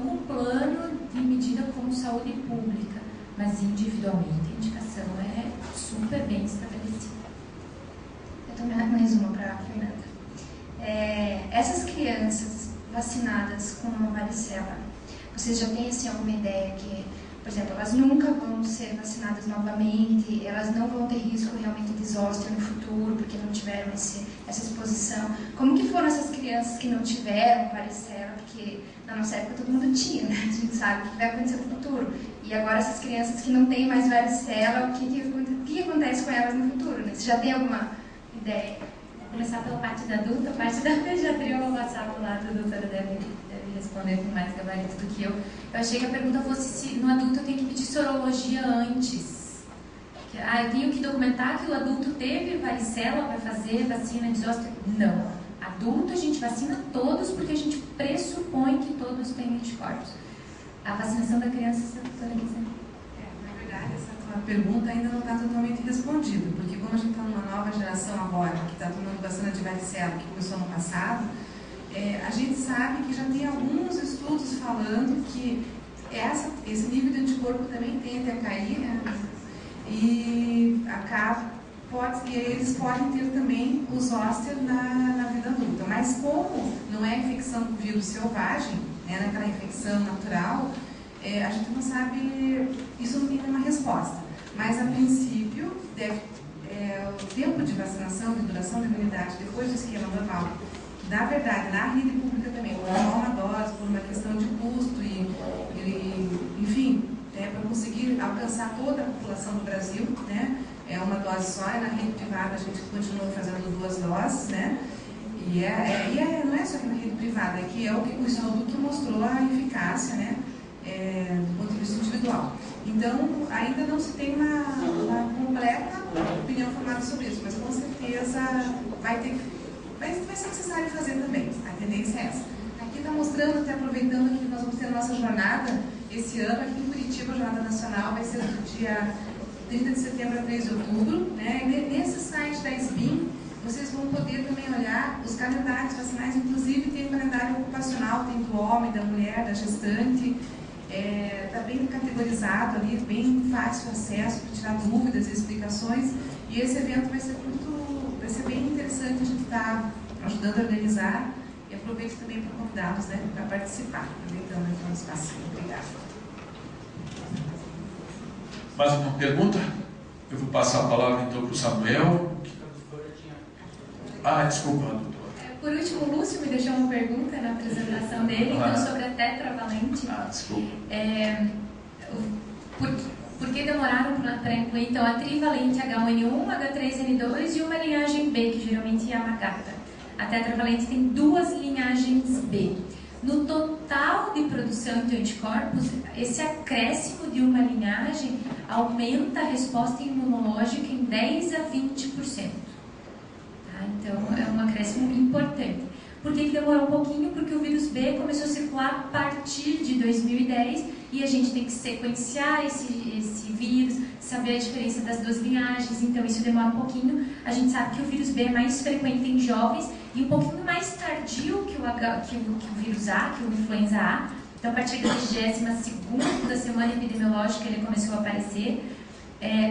com plano de medida como saúde pública, mas individualmente a indicação é super bem estabelecida. Eu também mais uma para a Fernanda. Essas crianças vacinadas com a varicela, vocês já têm assim, alguma ideia que, por exemplo, elas nunca vão ser vacinadas novamente, elas não vão ter risco realmente de zoster no futuro, porque não tiveram essa exposição? Como que foram essas crianças que não tiveram varicela? Porque na nossa época todo mundo tinha, né? A gente sabe o que vai acontecer no futuro. E agora essas crianças que não têm mais varicela, o que acontece com elas no futuro, né? Você já tem alguma ideia? Vou começar pela parte da adulta, a parte da pediatria eu vou passar para o lado, a doutora deve responder com mais gabarito do que eu. Eu achei que a pergunta fosse se no adulto eu tenho que pedir sorologia antes. Eu tenho que documentar que o adulto teve varicela para fazer vacina de zoster? Não. Adulto a gente vacina todos porque a gente pressupõe que todos têm anticorpos. A vacinação da criança, se a doutora quiser. Na verdade, essa pergunta ainda não está totalmente respondida, porque como a gente está numa nova geração agora, que está tomando vacina de varicela, que começou no passado, a gente sabe que já tem alguns estudos falando que esse nível de anticorpo também tende a cair, né? E eles podem ter também o zoster na vida adulta. Mas como não é infecção com vírus selvagem, né, naquela infecção natural, a gente não sabe, isso não tem nenhuma resposta. Mas a princípio, tempo de vacinação, de duração da imunidade depois do esquema normal, na verdade, na rede pública também, por uma dose, por uma questão de custo enfim, para conseguir alcançar toda a população do Brasil, né? É uma dose só, e na rede privada a gente continua fazendo 2 doses, né? Não é só que na rede privada, é que é o estudo que mostrou a eficácia, né? Do ponto de vista individual. Então, ainda não se tem uma completa opinião formada sobre isso, mas com certeza vai ser necessário fazer também. A tendência é essa. Aqui está mostrando, até aproveitando que nós vamos ter a nossa jornada esse ano, aqui em Curitiba, a Jornada Nacional vai ser do dia 30 de setembro a 3 de outubro. Né? Nesse site da SBIM, vocês vão poder também olhar os calendários vacinais, inclusive tem o calendário ocupacional, tem do homem, da mulher, da gestante, está bem categorizado ali, bem fácil acesso para tirar dúvidas e explicações, e esse evento vai ser bem interessante, a gente está ajudando a organizar, e aproveito também para convidá-los, né, para participar, aproveitando então o espaço. Obrigada. Mais uma pergunta? Eu vou passar a palavra então para o Samuel. Desculpa, doutora. Por último, o Lúcio me deixou uma pergunta na apresentação dele, então, sobre a tetravalente. Desculpa. Por que demoraram para incluir então a trivalente H1N1, H3N2 e uma linhagem B, que geralmente é a Yamagata? A tetravalente tem 2 linhagens B. No total de produção de anticorpos, esse acréscimo de uma linhagem aumenta a resposta imunológica em 10 a 20%. Então, é um acréscimo importante. Por que demorou um pouquinho? Porque o vírus B começou a circular a partir de 2010 e a gente tem que sequenciar esse vírus, saber a diferença das 2 linhagens, então isso demora um pouquinho. A gente sabe que o vírus B é mais frequente em jovens e um pouquinho mais tardio que o vírus A, que o influenza A. Então, a partir da 22ª semana epidemiológica ele começou a aparecer.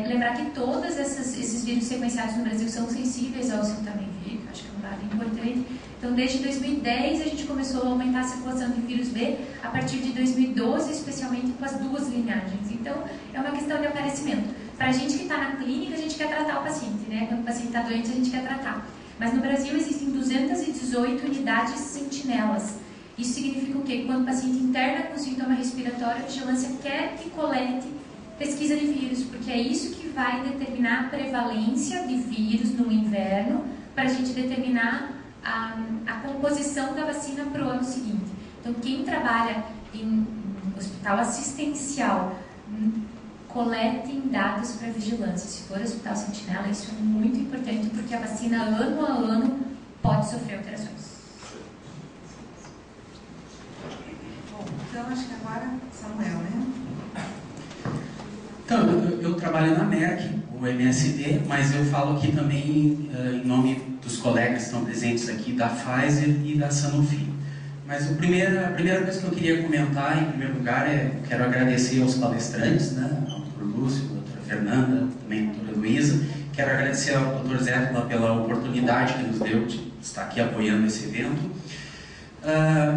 Lembrar que todos esses vírus sequenciados no Brasil são sensíveis ao siltamivir, acho que é um dado importante. Então, desde 2010 a gente começou a aumentar a circulação de vírus B, a partir de 2012, especialmente com as 2 linhagens. Então, é uma questão de aparecimento. Para a gente que está na clínica, a gente quer tratar o paciente, né? Quando o paciente está doente, a gente quer tratar. Mas no Brasil existem 218 unidades sentinelas. Isso significa o quê? Quando o paciente interna com sintoma respiratório, a vigilância quer que colete pesquisa de vírus, porque é isso que vai determinar a prevalência de vírus no inverno, para a gente determinar a composição da vacina para o ano seguinte. Então, quem trabalha em hospital assistencial, coletem dados para vigilância. Se for hospital sentinela, isso é muito importante, porque a vacina, ano a ano, pode sofrer alterações. Bom, então acho que agora Samuel, né? Então, eu trabalho na Merck, o MSD, mas eu falo aqui também em nome dos colegas que estão presentes aqui da Pfizer e da Sanofi. Mas a primeira coisa que eu queria comentar, em primeiro lugar, quero agradecer aos palestrantes, né, ao Dr. Lúcio, a doutora Fernanda, também a doutora Luísa. Quero agradecer ao Dr. Zétula pela oportunidade que nos deu de estar aqui apoiando esse evento.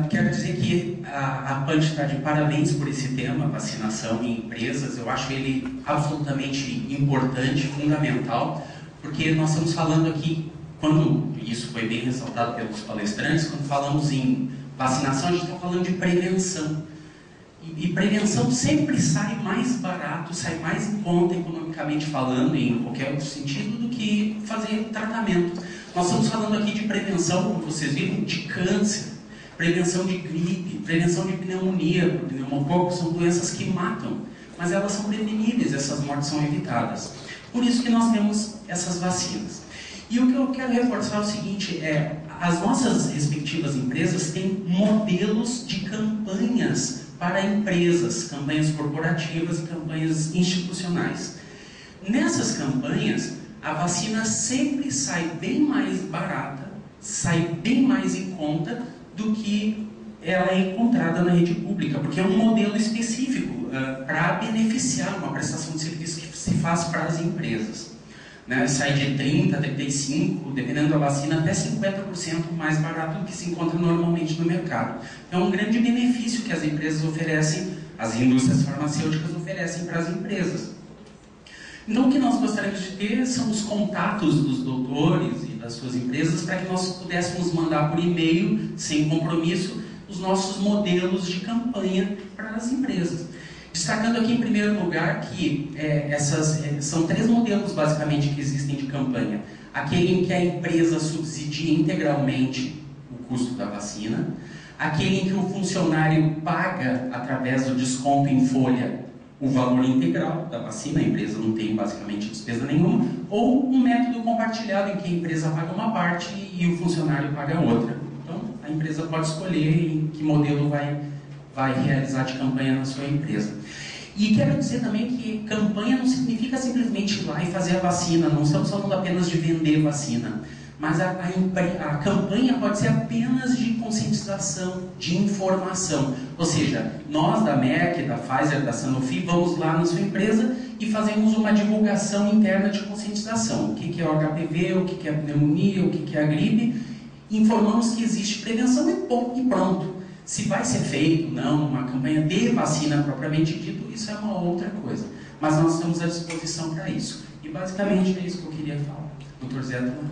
Quero dizer que a PANT está de parabéns por esse tema, vacinação em empresas. Eu acho ele absolutamente importante, fundamental, porque nós estamos falando aqui, quando isso foi bem ressaltado pelos palestrantes, quando falamos em vacinação, a gente está falando de prevenção. E prevenção sempre sai mais barato, sai mais em conta economicamente falando, em qualquer outro sentido, do que fazer tratamento. Nós estamos falando aqui de prevenção, como vocês viram, de câncer, prevenção de gripe, prevenção de pneumonia, pneumococo, são doenças que matam, mas elas são preveníveis, essas mortes são evitadas. Por isso que nós temos essas vacinas. E o que eu quero reforçar é o seguinte, as nossas respectivas empresas têm modelos de campanhas para empresas, campanhas corporativas e campanhas institucionais. Nessas campanhas, a vacina sempre sai bem mais barata, sai bem mais em conta do que ela é encontrada na rede pública, porque é um modelo específico para beneficiar uma prestação de serviço que se faz para as empresas. Né? Sai de 30%, 35%, dependendo da vacina, até 50% mais barato do que se encontra normalmente no mercado. É um grande benefício que as empresas oferecem, as indústrias farmacêuticas oferecem para as empresas. Então, o que nós gostaríamos de ter são os contatos dos doutores e das suas empresas para que nós pudéssemos mandar por e-mail, sem compromisso, os nossos modelos de campanha para as empresas. Destacando aqui, em primeiro lugar, que são 3 modelos, basicamente, que existem de campanha. Aquele em que a empresa subsidia integralmente o custo da vacina, aquele em que o funcionário paga, através do desconto em folha, o valor integral da vacina, a empresa não tem basicamente despesa nenhuma, ou um método compartilhado em que a empresa paga uma parte e o funcionário paga outra. Então, a empresa pode escolher em que modelo vai realizar de campanha na sua empresa. E quero dizer também que campanha não significa simplesmente ir lá e fazer a vacina, não estamos falando apenas de vender vacina, mas a campanha pode ser apenas de conscientização, de informação. Ou seja, nós da Merck, da Pfizer, da Sanofi, vamos lá na sua empresa e fazemos uma divulgação interna de conscientização. O que é o HPV, o que é a pneumonia, o que é a gripe. Informamos que existe prevenção e pronto. Se vai ser feito, não, uma campanha de vacina propriamente dito, isso é uma outra coisa. Mas nós estamos à disposição para isso. E basicamente é isso que eu queria falar. Dr. Zé Adriano.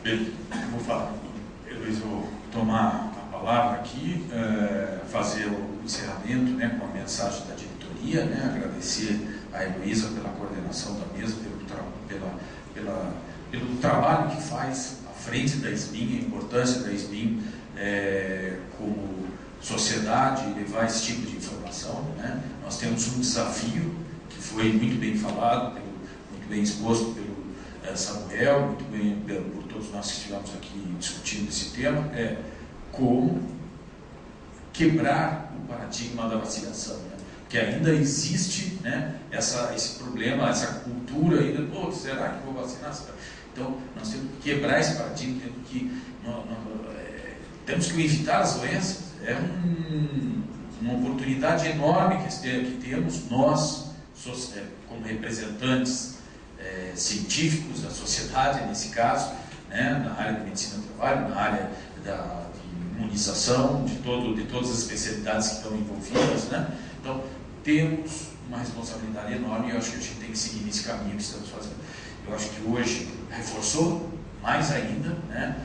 Bem, eu vou falar. Luiz, eu vou tomar a palavra aqui, fazer o encerramento, né, com a mensagem da diretoria, né, agradecer a Heloísa pela coordenação da mesa, pelo trabalho que faz à frente da SBIM, a importância da SBIM como sociedade levar esse tipo de informação, né? Nós temos um desafio que foi muito bem falado, muito bem exposto pelo Samuel, muito bem por todos nós que estivemos aqui discutindo esse tema, como quebrar o paradigma da vacinação, né? Que ainda existe, né, esse problema, essa cultura ainda, será que vou vacinar? Então, nós temos que quebrar esse paradigma, temos que evitar as doenças. É uma oportunidade enorme que temos nós, como representantes científicos da sociedade, nesse caso, né, na área de medicina do trabalho, na área de imunização, de todas as especialidades que estão envolvidas, né? Então, temos uma responsabilidade enorme e eu acho que a gente tem que seguir nesse caminho que estamos fazendo. Eu acho que hoje reforçou mais ainda, né?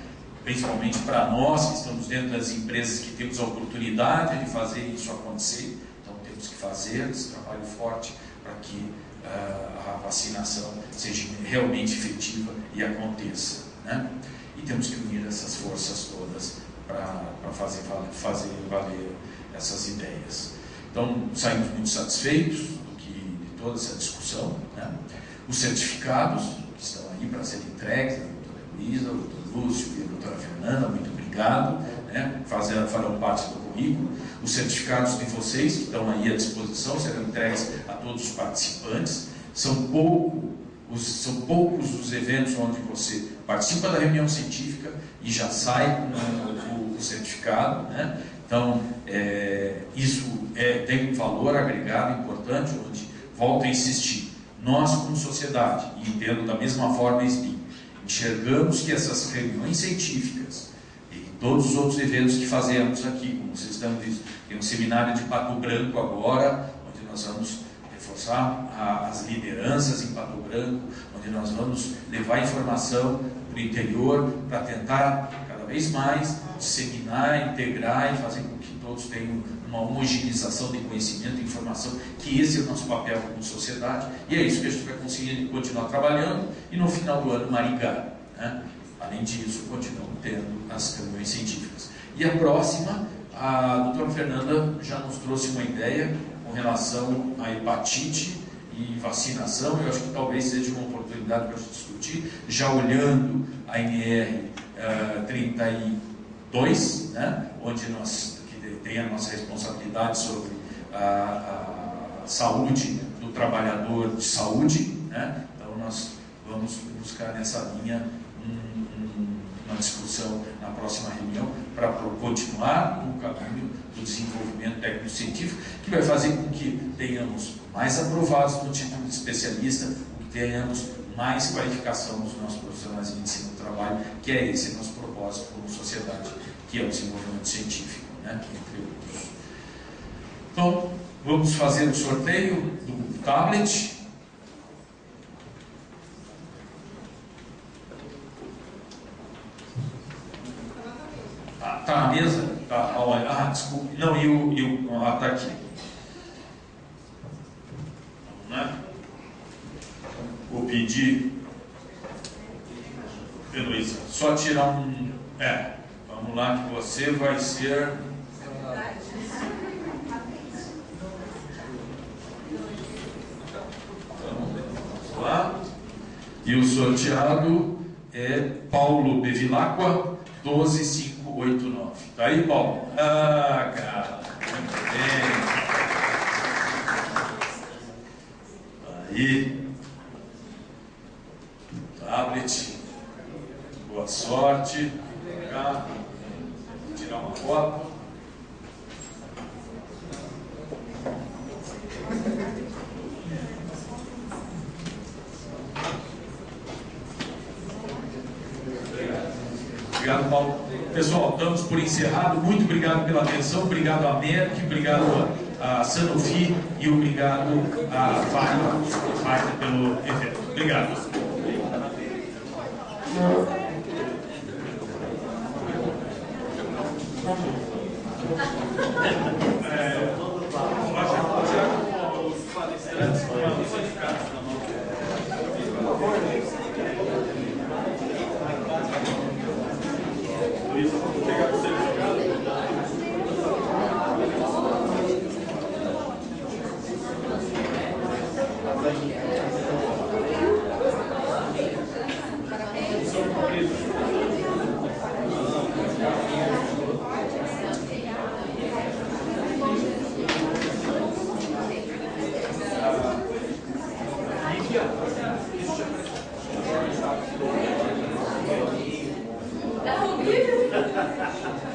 Principalmente para nós que estamos dentro das empresas que temos a oportunidade de fazer isso acontecer. Então, temos que fazer esse trabalho forte para que a vacinação seja realmente efetiva e aconteça, né? E temos que unir essas forças todas para fazer valer essas ideias. Então, saímos muito satisfeitos de toda essa discussão, né? Os certificados que estão aí para serem entregues, a doutora Luísa, o doutor Lúcio e a doutora Fernanda, muito obrigado, né? Farão parte do currículo. Os certificados de vocês, que estão aí à disposição, serão entregues a todos os participantes. São poucos os eventos onde você participa da reunião científica e já sai com o certificado, né? Então, isso tem um valor agregado importante, onde, volto a insistir, nós como sociedade, e entendo da mesma forma a SBIM, enxergamos que essas reuniões científicas e todos os outros eventos que fazemos aqui, como vocês estão vendo, tem um seminário de Pato Branco agora, onde nós vamos reforçar as lideranças em Pato Branco, onde nós vamos levar informação para o interior para tentar cada vez mais disseminar, integrar e fazer com que todos tenham uma homogeneização de conhecimento e informação, que esse é o nosso papel como sociedade, e é isso que a gente vai conseguir continuar trabalhando e no final do ano Maringá, né? Além disso, continuamos tendo as reuniões científicas. E a próxima, a doutora Fernanda já nos trouxe uma ideia com relação à hepatite e vacinação. Eu acho que talvez seja uma oportunidade para a gente discutir, já olhando a NR 32, né? Onde tem a nossa responsabilidade sobre a saúde do trabalhador de saúde, né? Então nós vamos buscar nessa linha uma discussão na próxima reunião para continuar no caminho do desenvolvimento técnico-científico, que vai fazer com que tenhamos mais aprovados no título de especialista, que tenhamos mais qualificação dos nossos profissionais de medicina do trabalho, que é esse nosso propósito como sociedade, que é o desenvolvimento científico. né, entre outros. Então, vamos fazer o sorteio do tablet. Tá na mesa? Tá, olha, desculpa. Não, tá aqui. Vamos lá. Vou pedir, Heloísa, só tirar um. Vamos lá, que você vai ser. Vamos lá. E o sorteado é Paulo Bevilacqua, 12589. Tá aí, Paulo? Cara, muito bem. Aí. Tablet. Boa sorte. Cá. Vou tirar uma foto. Obrigado, Paulo. Pessoal, damos por encerrado. Muito obrigado pela atenção. Obrigado a Merck, obrigado a Sanofi e obrigado a Pfizer pelo evento. Obrigado. Tá ouvindo?